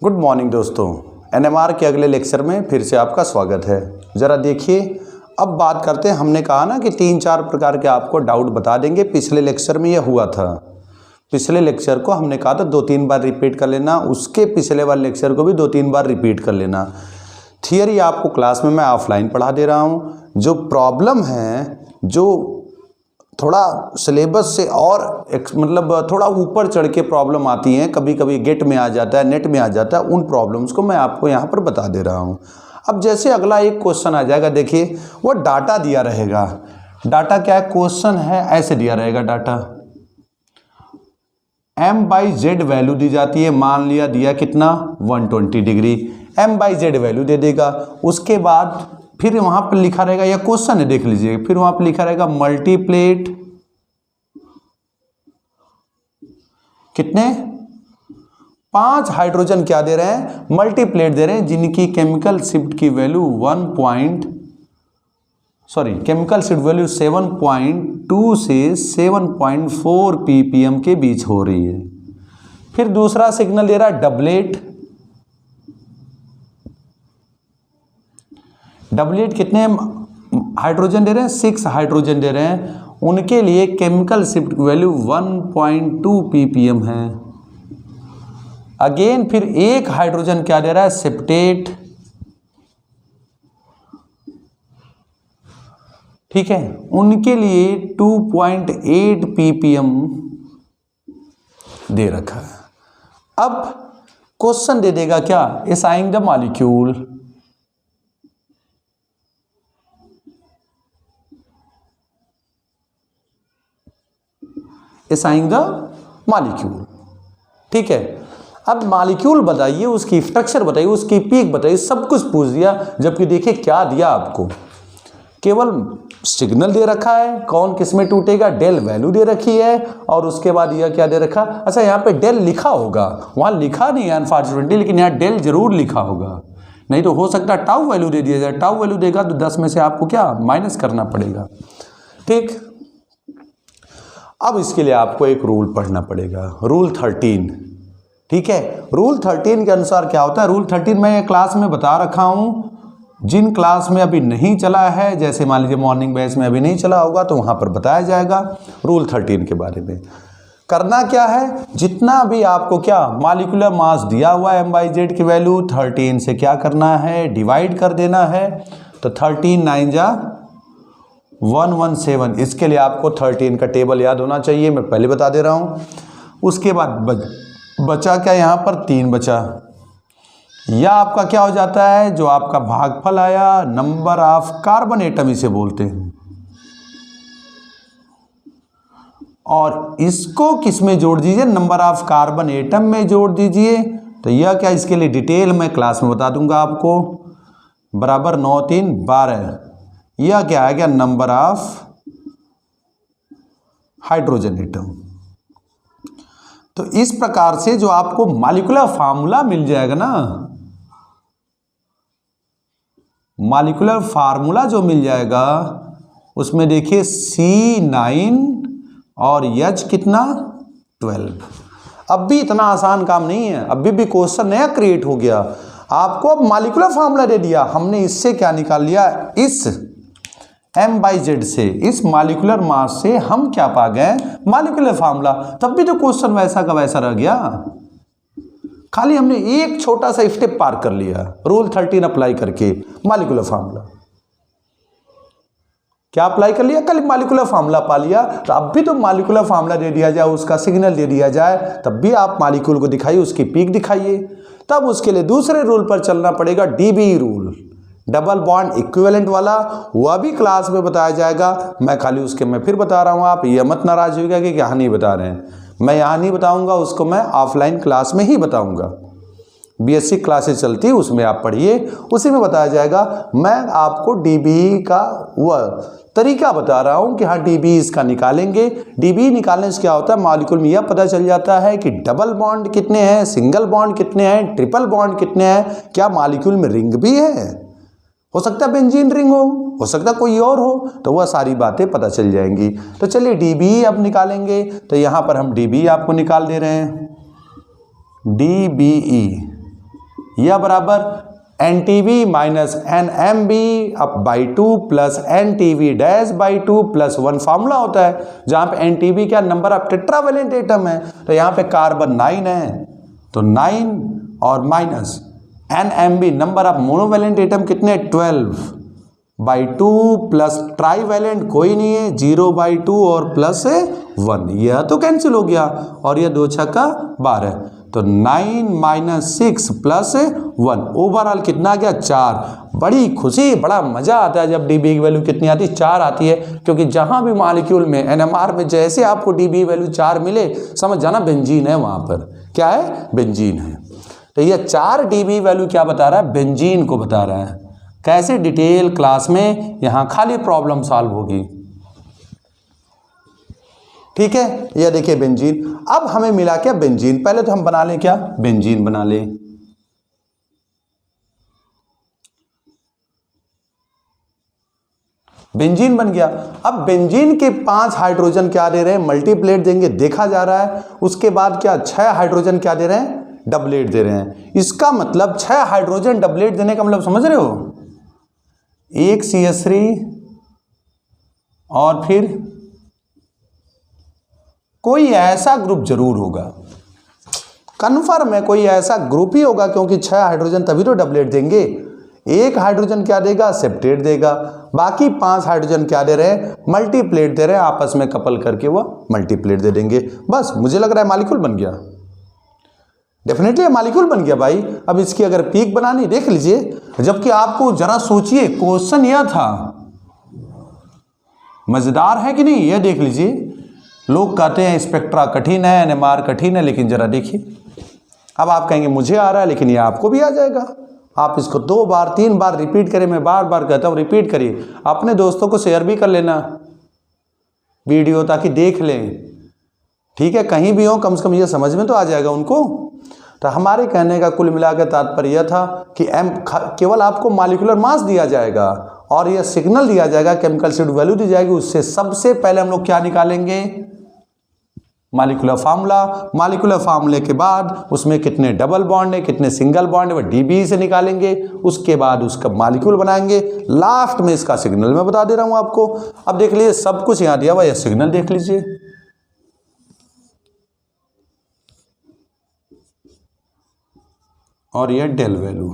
Good morning दोस्तों, NMR के अगले लेक्चर में फिर से आपका स्वागत है। ज़रा देखिए, अब बात करते हैं। हमने कहा ना कि 3-4 प्रकार के आपको डाउट बता देंगे। पिछले लेक्चर में यह हुआ था। पिछले लेक्चर को हमने कहा था 2-3 बार रिपीट कर लेना, उसके पिछले वाले लेक्चर को भी 2-3 बार रिपीट कर लेना। थियरी आपको क्लास में मैं ऑफलाइन पढ़ा दे रहा हूँ। जो प्रॉब्लम है, जो थोड़ा सिलेबस से और मतलब थोड़ा ऊपर चढ़ के प्रॉब्लम आती हैं, कभी कभी गेट में आ जाता है, नेट में आ जाता है, उन प्रॉब्लम्स को मैं आपको यहाँ पर बता दे रहा हूँ। अब जैसे अगला एक क्वेश्चन आ जाएगा, देखिए वो डाटा दिया रहेगा। डाटा क्या है? क्वेश्चन है, ऐसे दिया रहेगा डाटा m/z वैल्यू दी जाती है। मान लिया दिया कितना 120 डिग्री, m/z वैल्यू दे देगा। उसके बाद फिर वहां पर लिखा रहेगा, यह क्वेश्चन है देख लीजिए, फिर वहां पर लिखा रहेगा मल्टीप्लेट कितने 5 हाइड्रोजन क्या दे रहे हैं? मल्टीप्लेट दे रहे हैं, जिनकी केमिकल शिफ्ट की वैल्यू केमिकल शिफ्ट वैल्यू 7.2 से 7.4 ppm के बीच हो रही है। फिर दूसरा सिग्नल दे रहा है डबलेट कितने हाइड्रोजन दे रहे हैं? 6 हाइड्रोजन दे रहे हैं। उनके लिए केमिकल शिफ्ट वैल्यू 1.2 ppm है। अगेन फिर एक हाइड्रोजन क्या दे रहा है? सेप्टेट, ठीक है, उनके लिए 2.8 ppm दे रखा है। अब क्वेश्चन दे देगा क्या? Assign the molecule. Assign the molecule, ठीक है। अब मॉलिक्यूल बताइए, उसकी स्ट्रक्चर बताइए, उसकी पीक बताइए, सब कुछ पूछ दिया। जबकि देखिए क्या दिया आपको, केवल सिग्नल दे रखा है, कौन किस में टूटेगा, डेल वैल्यू दे रखी है, और उसके बाद यह क्या दे रखा? अच्छा, यहाँ पे डेल लिखा होगा, वहाँ लिखा नहीं है अनफॉर्चुनेटली, लेकिन यहाँ डेल जरूर लिखा होगा। नहीं तो हो सकता है टाउ वैल्यू दे दिया जाए। टाउ वैल्यू देगा तो 10 में से आपको क्या माइनस करना पड़ेगा, ठीक। अब इसके लिए आपको एक रूल पढ़ना पड़ेगा, रूल 13, ठीक है। रूल 13 के अनुसार क्या होता है? रूल 13 मैं क्लास में बता रखा हूँ। जिन क्लास में अभी नहीं चला है, जैसे मान लीजिए मॉर्निंग बैच में अभी नहीं चला होगा, तो वहाँ पर बताया जाएगा रूल 13 के बारे में। करना क्या है? जितना भी आपको क्या मॉलिक्यूलर मास दिया हुआ है m/z की वैल्यू 13 से क्या करना है? डिवाइड कर देना है। तो 13 9 जा 117। इसके लिए आपको 13 का टेबल याद होना चाहिए, मैं पहले बता दे रहा हूँ। उसके बाद बचा क्या? यहाँ पर 3 बचा। यह आपका क्या हो जाता है? जो आपका भागफल आया, नंबर ऑफ कार्बन एटम इसे बोलते हैं। और इसको किस में जोड़ दीजिए? नंबर ऑफ कार्बन एटम में जोड़ दीजिए। तो यह क्या, इसके लिए डिटेल मैं क्लास में बता दूंगा आपको। बराबर 9 3 12। यह क्या है? क्या नंबर ऑफ हाइड्रोजन एटम। तो इस प्रकार से जो आपको मॉलिक्यूलर फार्मूला मिल जाएगा ना, मॉलिक्यूलर फार्मूला जो मिल जाएगा, उसमें देखिए C9 और H कितना 12। अब भी इतना आसान काम नहीं है, अभी भी क्वेश्चन नया क्रिएट हो गया। आपको अब मॉलिक्यूलर फार्मूला दे दिया हमने, इससे क्या निकाल लिया? इस m/z से, इस मॉलिक्यूलर मास से हम क्या पा गए? Molecular formula. तब भी तो क्वेश्चन वैसा का वैसा रह गया, खाली हमने एक छोटा सा स्टेप पार कर लिया, रूल 13 अप्लाई करके मॉलिक्यूलर फार्मूला। क्या अप्लाई कर लिया? कल मॉलिक्यूलर फार्मूला पा लिया। तो अब भी तो मॉलिक्यूलर फार्मूला दे दिया जाए, उसका सिग्नल दे दिया जाए, तब भी आप मॉलिक्यूल को दिखाइए, उसकी पीक दिखाइए। तब उसके लिए दूसरे रूल पर चलना पड़ेगा, DB rule, double bond equivalent वाला। वह भी क्लास में बताया जाएगा, मैं खाली उसके मैं फिर बता रहा हूँ। आप ये मत नाराज होइएगा कि यहाँ नहीं बता रहे हैं, मैं यहाँ नहीं बताऊँगा, उसको मैं ऑफलाइन क्लास में ही बताऊँगा। BSc क्लासेस चलती है, उसमें आप पढ़िए, उसी में बताया जाएगा। मैं आपको DB का वह तरीका बता रहा हूँ कि हाँ DB इसका निकालेंगे। DB निकालने से क्या होता है? मॉलिक्यूल में यह पता चल जाता है कि डबल बॉन्ड कितने हैं, सिंगल बॉन्ड कितने हैं, ट्रिपल बॉन्ड कितने हैं, क्या मॉलिक्यूल में रिंग भी है, हो सकता है बेंजीन रिंग हो सकता है कोई और हो, तो वह सारी बातें पता चल जाएंगी। तो चलिए DB अब निकालेंगे। तो यहाँ पर हम DB आपको निकाल दे रहे हैं, DBE यह बराबर NTV minus NMB up by 2 plus NTV dash by 2 plus 1 formula होता है, जहाँ पे NTV क्या नंबर ऑफ टेट्रावेलेंट एटम है, तो यहाँ पे कार्बन 9 है तो 9 और minus NMB number of monovalent atom कितने 12 बाई 2 प्लस ट्राईवेलेंट कोई नहीं है 0 बाई 2 और प्लस 1, यह तो कैंसिल हो गया और यह 2 छक्का 12, तो 9 माइनस 6 प्लस 1 ओवरऑल कितना आ गया 4। बड़ी खुशी बड़ा मजा आता है जब DB की वैल्यू कितनी आती है 4 आती है, क्योंकि जहां भी मॉलिक्यूल में NMR में जैसे आपको DB वैल्यू 4 मिले समझ जाना बेंजीन है, वहां पर क्या है बेंजीन है। तो ये 4 DB वैल्यू क्या बता रहा है बेंजीन को बता रहा है। कैसे डिटेल क्लास में यहां खाली प्रॉब्लम सॉल्व होगी, ठीक है। यह देखिए बेंजीन, अब हमें मिला क्या बेंजीन, पहले तो हम बना लें क्या बेंजीन बना लें। बेंजीन बन गया। अब बेंजीन के 5 हाइड्रोजन क्या दे रहे हैं मल्टीप्लेट देंगे, देखा जा रहा है। उसके बाद क्या 6 हाइड्रोजन क्या दे रहे हैं डबलेट दे रहे हैं। इसका मतलब 6 हाइड्रोजन डबलेट देने का मतलब समझ रहे हो, एक CH3 और फिर कोई ऐसा ग्रुप जरूर होगा, कन्फर्म है कोई ऐसा ग्रुप ही होगा, क्योंकि 6 हाइड्रोजन तभी तो डबलेट देंगे। एक हाइड्रोजन क्या देगा सेप्टेट देगा, बाकी 5 हाइड्रोजन क्या दे रहे हैं मल्टीप्लेट दे रहे हैं, आपस में कपल करके वह मल्टीप्लेट दे देंगे। बस मुझे लग रहा है मॉलिक्यूल बन गया, डेफिनेटली मॉलिक्यूल बन गया भाई। अब इसकी अगर पीक बनानी देख लीजिए, जबकि आपको जरा सोचिए क्वेश्चन यह था, मजेदार है कि नहीं, यह देख लीजिए। लोग कहते हैं स्पेक्ट्रा कठिन है NMR कठिन है, लेकिन जरा देखिए, अब आप कहेंगे मुझे आ रहा है, लेकिन ये आपको भी आ जाएगा। आप इसको 2 बार 3 बार रिपीट करें, मैं बार बार कहता हूँ रिपीट करिए, अपने दोस्तों को शेयर भी कर लेना वीडियो ताकि देख लें, ठीक है। कहीं भी हो कम से कम ये समझ में तो आ जाएगा उनको। तो हमारे कहने का कुल मिलाकर तात्पर्य यह था कि केवल आपको मॉलिक्यूलर मास दिया जाएगा और यह सिग्नल दिया जाएगा, केमिकल रेसिड्यू वैल्यू दी जाएगी। उससे सबसे पहले हम लोग क्या निकालेंगे मॉलिक्यूलर फार्मूला। मॉलिक्यूलर फार्मूले के बाद उसमें कितने डबल बॉन्ड है कितने सिंगल बॉन्ड है वह DB से निकालेंगे। उसके बाद उसका मॉलिक्यूल बनाएंगे, लास्ट में इसका सिग्नल मैं बता दे रहा हूं आपको। अब देख लीजिए सब कुछ यहां दिया हुआ, यह सिग्नल देख लीजिए, और यह डेल वैल्यू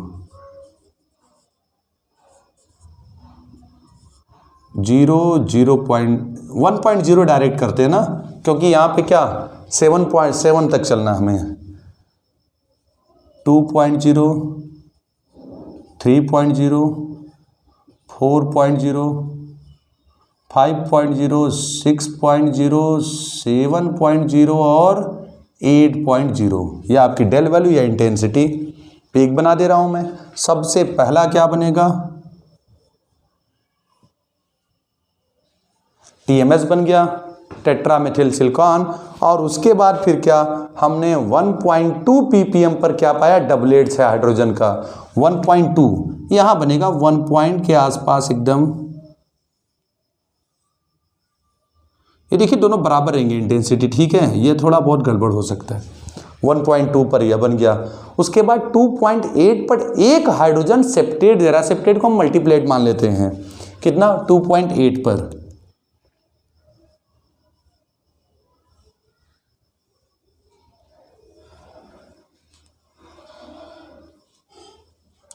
1.0 डायरेक्ट करते हैं ना, क्योंकि यहाँ पे क्या 7.7 तक चलना हमें, 2.0 3.0 4.0 5.0 6.0 7.0 और 8.0, ये आपकी डेल वैल्यू या इंटेंसिटी। पीक बना दे रहा हूं मैं। सबसे पहला क्या बनेगा TMS बन गया, टेट्रामेथिल सिलिकॉन। और उसके बाद फिर क्या हमने 1.2 ppm पर क्या पाया डबलेट है हाइड्रोजन का 1.2, यहां बनेगा 1 पॉइंट के आसपास एकदम। ये देखिए दोनों बराबर रहेंगे इंटेंसिटी, ठीक है। ये थोड़ा बहुत गड़बड़ हो सकता है, 1.2 पर यह बन गया। उसके बाद 2.8 पर एक हाइड्रोजन सेप्टेट दे रहा है, सेप्टेट को हम मल्टीप्लेट मान लेते हैं, कितना 2.8 पर।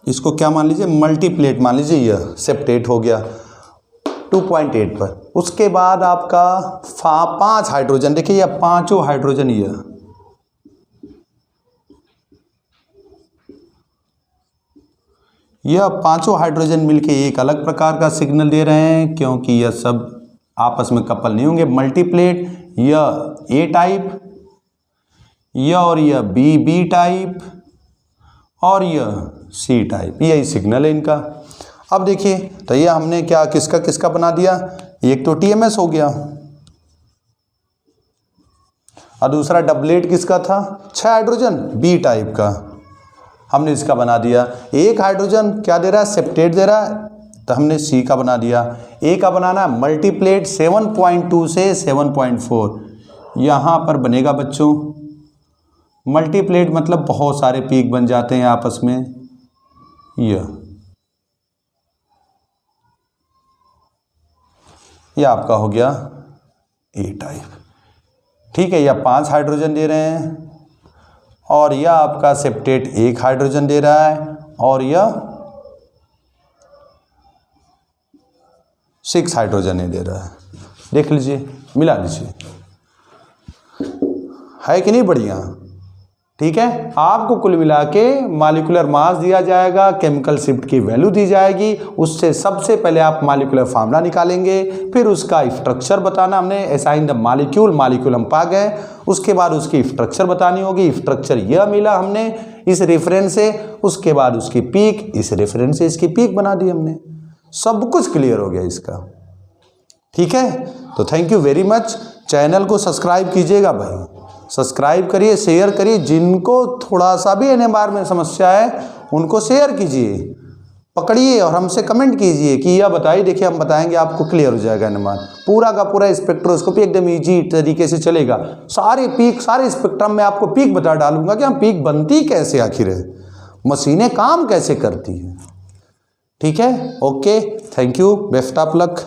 इसको क्या मान लीजिए मल्टीप्लेट मान लीजिए, यह सेप्टेट हो गया 2.8 पर। उसके बाद आपका 5 हाइड्रोजन, देखिए यह 5 हाइड्रोजन, यह 5 हाइड्रोजन मिलके एक अलग प्रकार का सिग्नल दे रहे हैं, क्योंकि यह सब आपस में कपल नहीं होंगे। मल्टीप्लेट यह A टाइप, यह और यह B टाइप, और यह C टाइप, यही सिग्नल है इनका। अब देखिए तो ये हमने क्या किसका किसका बना दिया, एक तो TMS हो गया और दूसरा डबलेट किसका था 6 हाइड्रोजन B टाइप का, हमने इसका बना दिया। एक हाइड्रोजन क्या दे रहा है सेप्टेट दे रहा है, तो हमने C का बना दिया। A का बनाना है मल्टीप्लेट 7.2 से 7.4, यहाँ पर बनेगा बच्चों मल्टीप्लेट, मतलब बहुत सारे पीक बन जाते हैं आपस में। यह आपका हो गया ए टाइप, ठीक है। यह 5 हाइड्रोजन दे रहे हैं और यह आपका सेप्टेट 1 हाइड्रोजन दे रहा है और यह 6 हाइड्रोजन दे रहा है। देख लीजिए, मिला लीजिए, है कि नहीं बढ़िया, ठीक है। आपको कुल मिला के मॉलिक्यूलर मास दिया जाएगा, केमिकल शिफ्ट की वैल्यू दी जाएगी, उससे सबसे पहले आप मॉलिक्यूलर फार्मूला निकालेंगे, फिर उसका स्ट्रक्चर बताना, हमने असाइन द मॉलिक्यूल, मॉलिक्यूल हम पा गए, उसके बाद उसकी स्ट्रक्चर बतानी होगी, स्ट्रक्चर यह मिला हमने इस रेफरेंस से, उसके बाद उसकी पीक, इस रेफरेंस से इसकी पीक बना दी हमने, सब कुछ क्लियर हो गया इसका, ठीक है। तो thank you very much. Channel को सब्सक्राइब कीजिएगा भाई, सब्सक्राइब करिए, शेयर करिए, जिनको थोड़ा सा भी NMR में समस्या है उनको शेयर कीजिए, पकड़िए और हमसे कमेंट कीजिए कि यह बताइए, देखिए हम बताएंगे, आपको क्लियर हो जाएगा NMR पूरा का पूरा। स्पेक्ट्रोस्कोपी एकदम इजी तरीके से चलेगा, सारे पीक, सारे स्पेक्ट्रम में आपको पीक बता डालूंगा कि हम पीक बनती कैसे, आखिर है मशीनें काम कैसे करती हैं, ठीक है। Okay, thank you, best of luck.